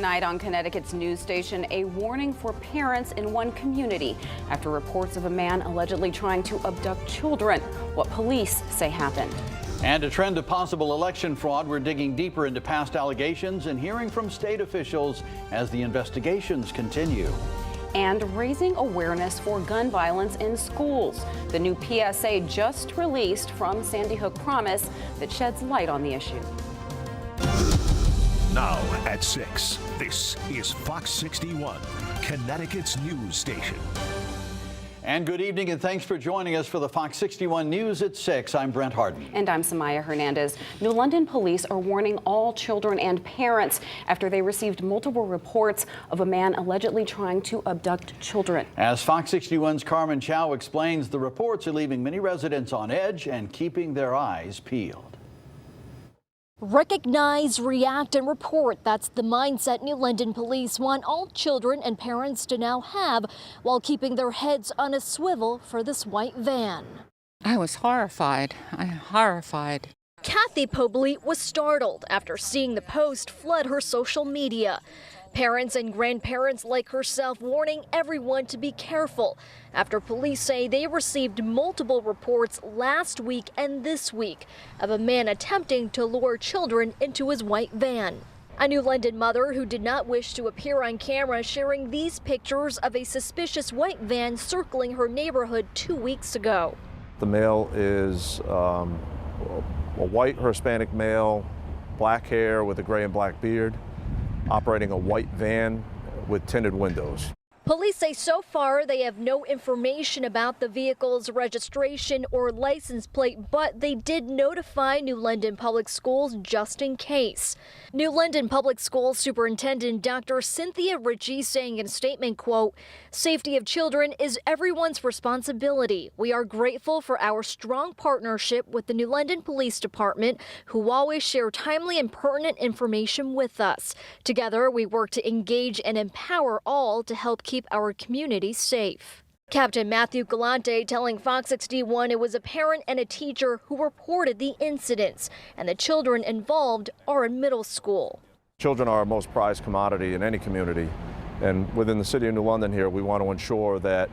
Tonight on Connecticut's news station, a warning for parents in one community after reports of a man allegedly trying to abduct children. What police say happened. And a trend of possible election fraud. We're digging deeper into past allegations and hearing from state officials as the investigations continue. And raising awareness for gun violence in schools. The new PSA just released from Sandy Hook Promise that sheds light on the issue. Now at 6, this is Fox 61, Connecticut's news station. And good evening, and thanks for joining us for the Fox 61 News at 6. I'm Brent Harden. And I'm Samaya Hernandez. New London police are warning all children and parents after they received multiple reports of a man allegedly trying to abduct children. As Fox 61's Carmen Chow explains, the reports are leaving many residents on edge and keeping their eyes peeled. Recognize, react, and report. That's the mindset New London police want all children and parents to now have while keeping their heads on a swivel for this white van. I was horrified. Horrified. Kathy Poblete was startled after seeing the post flood her social media. Parents and grandparents like herself warning everyone to be careful after police say they received multiple reports last week and this week of a man attempting to lure children into his white van. A New London mother who did not wish to appear on camera sharing these pictures of a suspicious white van circling her neighborhood 2 weeks ago. The male is a white or Hispanic male, black hair with a gray and black beard, operating a white van with tinted windows. Police say so far they have no information about the vehicle's registration or license plate, but they did notify New London Public Schools just in case. New London Public Schools Superintendent Dr. Cynthia Ritchie saying in a statement, quote, "Safety of children is everyone's responsibility. We are grateful for our strong partnership with the New London Police Department, who always share timely and pertinent information with us. Together, we work to engage and empower all to help keep our community safe." Captain Matthew Galante telling Fox 61 it was a parent and a teacher who reported the incidents, and the children involved are in middle school. Children are our most prized commodity in any community, and within the city of New London here, we want to ensure that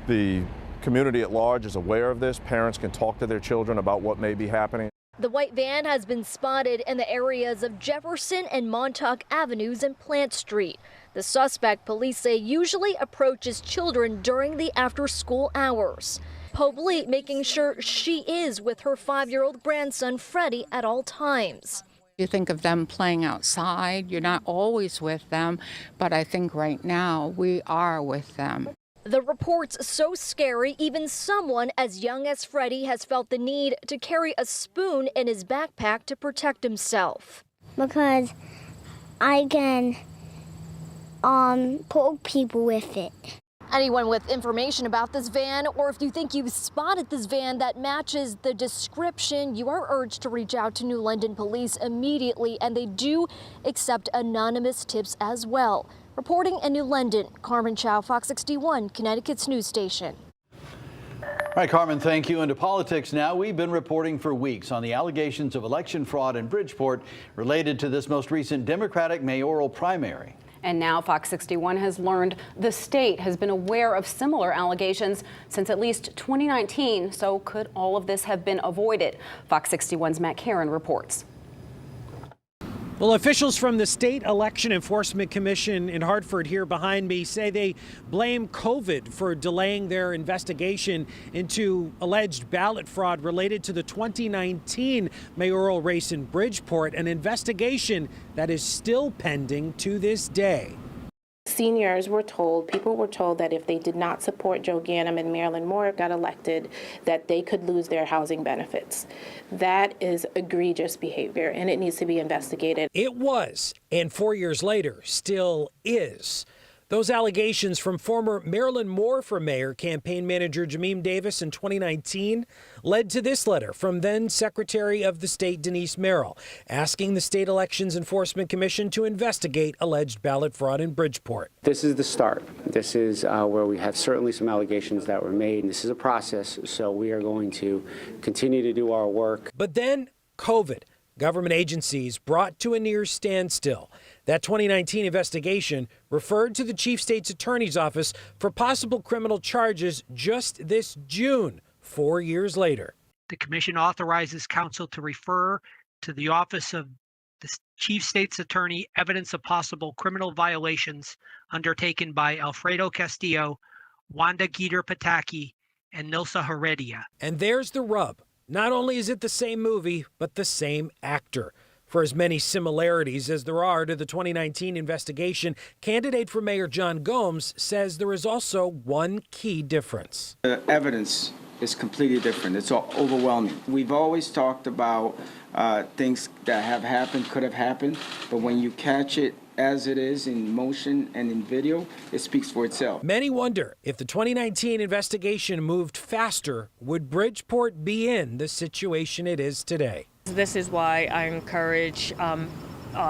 the community at large is aware of this. Parents can talk to their children about what may be happening. The white van has been spotted in the areas of Jefferson and Montauk Avenues and Plant Street. The suspect, police say, usually approaches children during the after-school hours. Poblete making sure she is with her 5-year-old grandson, Freddie, at all times. You think of them playing outside. You're not always with them, but I think right now we are with them. The report's so scary, even someone as young as Freddie has felt the need to carry a spoon in his backpack to protect himself. Because I can poke people with it. Anyone with information about this van, or if you think you've spotted this van that matches the description, you are urged to reach out to New London Police immediately, and they do accept anonymous tips as well. Reporting in New London, Carmen Chow, Fox 61, Connecticut's news station. All right, Carmen, thank you. Into politics now. We've been reporting for weeks on the allegations of election fraud in Bridgeport related to this most recent Democratic mayoral primary. And now Fox 61 has learned the state has been aware of similar allegations since at least 2019. So could all of this have been avoided? Fox 61's Matt Karen reports. Well, officials from the State Election Enforcement Commission in Hartford here behind me say they blame COVID for delaying their investigation into alleged ballot fraud related to the 2019 mayoral race in Bridgeport, an investigation that is still pending to this day. Seniors were told, people were told that if they did not support Joe Ganim and Marilyn Moore got elected, that they could lose their housing benefits. That is egregious behavior, and it needs to be investigated. It was, and 4 years later, still is. Those allegations from former Marilyn Moore for mayor campaign manager Jameem Davis in 2019 led to this letter from then Secretary of the State Denise Merrill asking the State Elections Enforcement Commission to investigate alleged ballot fraud in Bridgeport. This is the start. This is where we have certainly some allegations that were made, and this is a process, so we are going to continue to do our work. But then COVID. government agencies brought to a near standstill. That 2019 investigation referred to the chief state's attorney's office for possible criminal charges just this June, 4 years later. The commission authorizes counsel to refer to the office of the chief state's attorney evidence of possible criminal violations undertaken by Alfredo Castillo, Wanda Geter Pataki, and Nilsa Heredia. And there's the rub. Not only is it the same movie, but the same actor. For as many similarities as there are to the 2019 investigation, candidate for Mayor John Gomes says there is also one key difference. The evidence is completely different. It's all overwhelming. We've always talked about things that have happened, could have happened, but when you catch it as it is in motion and in video, it speaks for itself. Many wonder if the 2019 investigation moved faster, would Bridgeport be in the situation it is today? This is why I encourage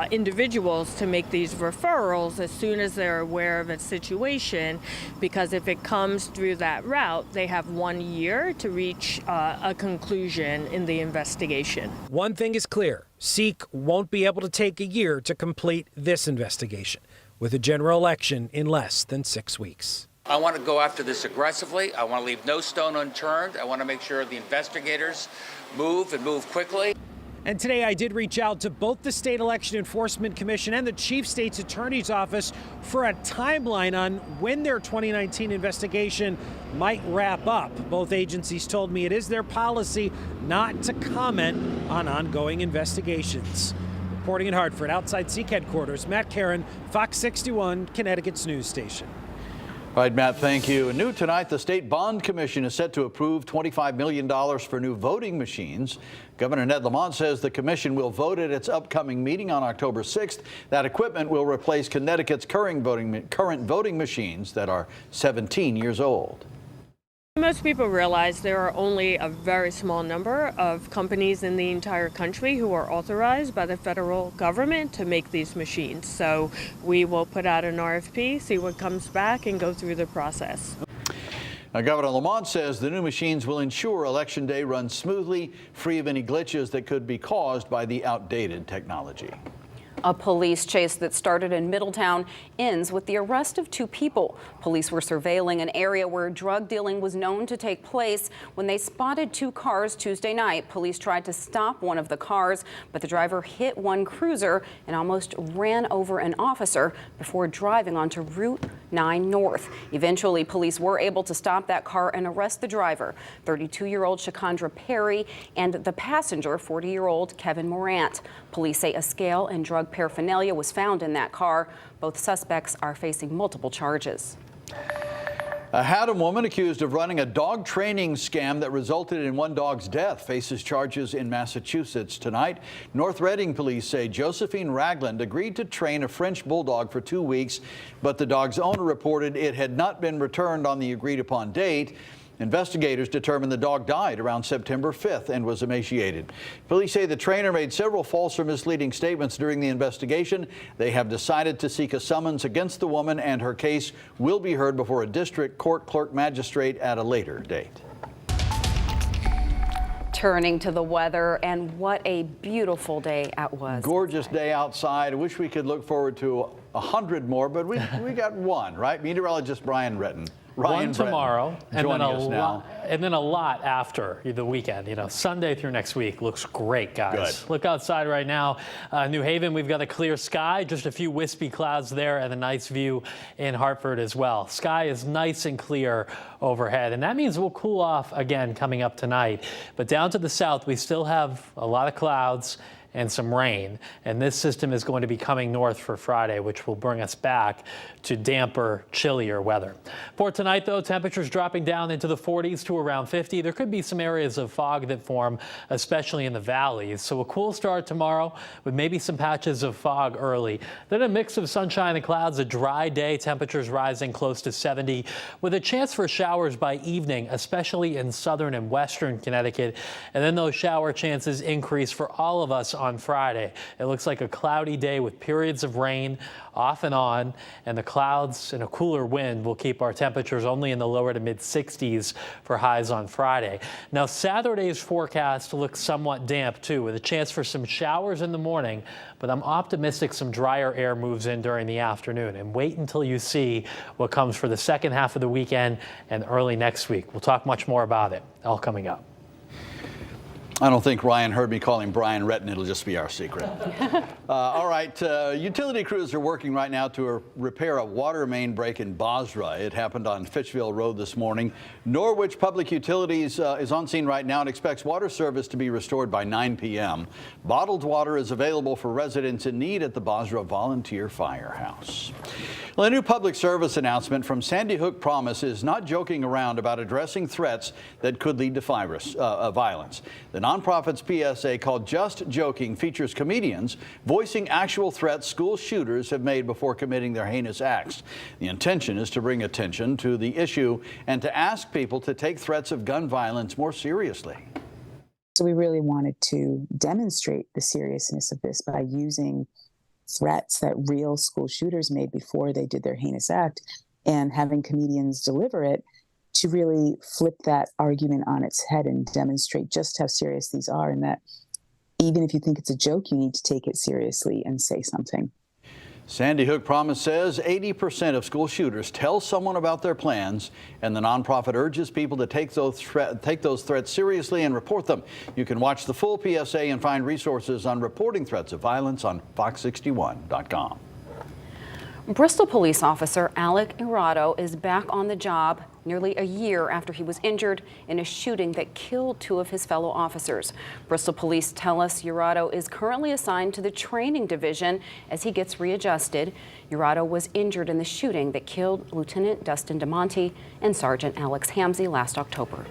individuals to make these referrals as soon as they're aware of a situation, because if it comes through that route, they have 1 year to reach a conclusion in the investigation. One thing is clear, SEEK won't be able to take a year to complete this investigation, with a general election in less than 6 weeks. I want to go after this aggressively. I want to leave no stone unturned. I want to make sure the investigators move and move quickly. And today I did reach out to both the State Election Enforcement Commission and the Chief State's Attorney's Office for a timeline on when their 2019 investigation might wrap up. Both agencies told me it is their policy not to comment on ongoing investigations. Reporting in Hartford, outside SEEK headquarters, Matt Caron, Fox 61, Connecticut's news station. All right, Matt, thank you. New tonight, the State Bond Commission is set to approve $25 million for new voting machines. Governor Ned Lamont says the commission will vote at its upcoming meeting on October 6th. That equipment will replace Connecticut's current voting machines that are 17 years old. Most people realize there are only a very small number of companies in the entire country who are authorized by the federal government to make these machines. So we will put out an RFP, see what comes back, and go through the process. Now, Governor Lamont says the new machines will ensure Election Day runs smoothly, free of any glitches that could be caused by the outdated technology. A police chase that started in Middletown ends with the arrest of 2 people. Police were surveilling an area where drug dealing was known to take place when they spotted 2 cars Tuesday night. Police tried to stop one of the cars, but the driver hit one cruiser and almost ran over an officer before driving onto Route 9 North. Eventually, police were able to stop that car and arrest the driver, 32-year-old Shakondra Perry, and the passenger, 40-year-old Kevin Morant. Police say a scale and drug paraphernalia was found in that car. Both suspects are facing multiple charges. A Haddam woman accused of running a dog training scam that resulted in one dog's death faces charges in Massachusetts tonight. North Reading police say Josephine Ragland agreed to train a French bulldog for 2 weeks, but the dog's owner reported it had not been returned on the agreed upon date. Investigators determined the dog died around September 5th and was emaciated. Police say the trainer made several false or misleading statements during the investigation. They have decided to seek a summons against the woman, and her case will be heard before a district court clerk magistrate at a later date. Turning to the weather, and what a beautiful day it was. Gorgeous day outside. I wish we could look forward to 100 more, but we got one, right? Meteorologist Brian Bretton. One tomorrow, and then a lot after the weekend. You know, Sunday through next week looks great, guys. Good. Look outside right now. New Haven, we've got a clear sky, just a few wispy clouds there, and a nice view in Hartford as well. Sky is nice and clear overhead, and that means we'll cool off again coming up tonight. But down to the south, we still have a lot of clouds and some rain, and this system is going to be coming north for Friday, which will bring us back to damper, chillier weather. For tonight, though, temperatures dropping down into the 40s to around 50. There could be some areas of fog that form, especially in the valleys. So a cool start tomorrow with maybe some patches of fog early. Then a mix of sunshine and clouds, a dry day, temperatures rising close to 70 with a chance for showers by evening, especially in southern and western Connecticut. And then those shower chances increase for all of us on Friday. It looks like a cloudy day with periods of rain off and on, and the clouds and a cooler wind will keep our temperatures only in the lower to mid 60s for highs on Friday. Now, Saturday's forecast looks somewhat damp too, with a chance for some showers in the morning, but I'm optimistic some drier air moves in during the afternoon. And wait until you see what comes for the second half of the weekend and early next week. We'll talk much more about it, all coming up. I don't think Ryan heard me call him Brian Retton. It'll just be our secret. All right. Utility crews are working right now to repair a water main break in Basra. It happened on Fitchville Road this morning. Norwich Public Utilities is on scene right now and expects water service to be restored by 9 p.m. Bottled water is available for residents in need at the Basra Volunteer Firehouse. Well, a new public service announcement from Sandy Hook Promise is not joking around about addressing threats that could lead to violence. The nonprofit's PSA, called Just Joking, features comedians voicing actual threats school shooters have made before committing their heinous acts. The intention is to bring attention to the issue and to ask people to take threats of gun violence more seriously. So we really wanted to demonstrate the seriousness of this by using threats that real school shooters made before they did their heinous act and having comedians deliver it to really flip that argument on its head and demonstrate just how serious these are, and that even if you think it's a joke, you need to take it seriously and say something. Sandy Hook Promise says 80% of school shooters tell someone about their plans, and the nonprofit urges people to take those threats seriously and report them. You can watch the full PSA and find resources on reporting threats of violence on fox61.com. Bristol police officer Alec Irado is back on the job nearly a year after he was injured in a shooting that killed 2 of his fellow officers. Bristol police tell us Irado is currently assigned to the training division as he gets readjusted. Irado was injured in the shooting that killed Lieutenant Dustin DeMonte and Sergeant Alex Hamzy last October.